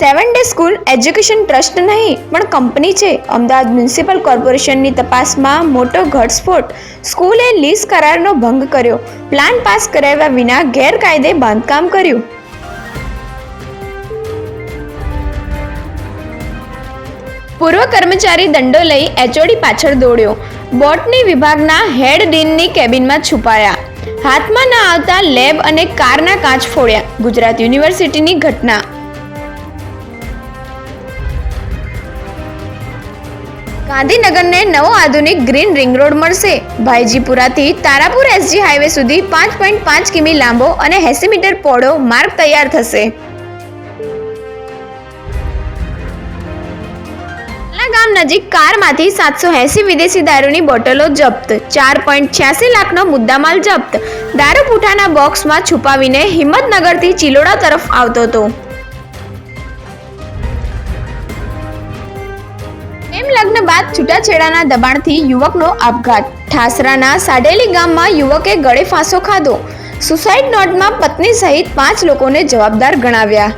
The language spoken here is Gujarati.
7 ડે સ્કૂલ એજ્યુકેશન ટ્રસ્ટ નહીં પણ કંપની છે. અમદાવાદ મ્યુનિસિપલ કોર્પોરેશનની તપાસમાં મોટો ઘટસ્ફોટ. સ્કૂલે લીઝ કરારનો ભંગ કર્યો, પ્લાન પાસ કરાવ્યા વિના ગેરકાયદે બાંધકામ કર્યું. પૂર્વ કર્મચારી દંડો લઈ એચઓડી પાછળ દોડ્યો. બોટની વિભાગના હેડ ડીનની કેબિનમાં છુપાયા. હાથમાં ન આવતા લેબ અને કારના કાચ ફોડ્યા. ગુજરાત યુનિવર્સિટીની ઘટના. ગાંધીનગરને નવો આધુનિક ગ્રીન રિંગ રોડ મળશે. ભાઈજીપુરાથી તારાપુર એસજી હાઈવે સુધી 5.5 કિમી લાંબો અને 80 મીટર પહોળો માર્ગ તૈયાર થશે. ગામ નજીક કારમાંથી 780 વિદેશી દારૂની બોટલો જપ્ત. 4.86 લાખનો મુદ્દામાલ જપ્ત. દારૂ પૂઠાના બોક્સમાં છુપાવીને હિંમતનગરથી ચિલોડા તરફ આવતો હતો. લગ્ન બાદ છૂટાછેડાના દબાણથી યુવકનો આપઘાત. ઠાસરાના સાડેલી ગામમાં યુવકે ગળે ફાંસો ખાધો. સુસાઇડ નોટમાં પત્ની સહિત 5 લોકોને જવાબદાર ગણાવ્યા.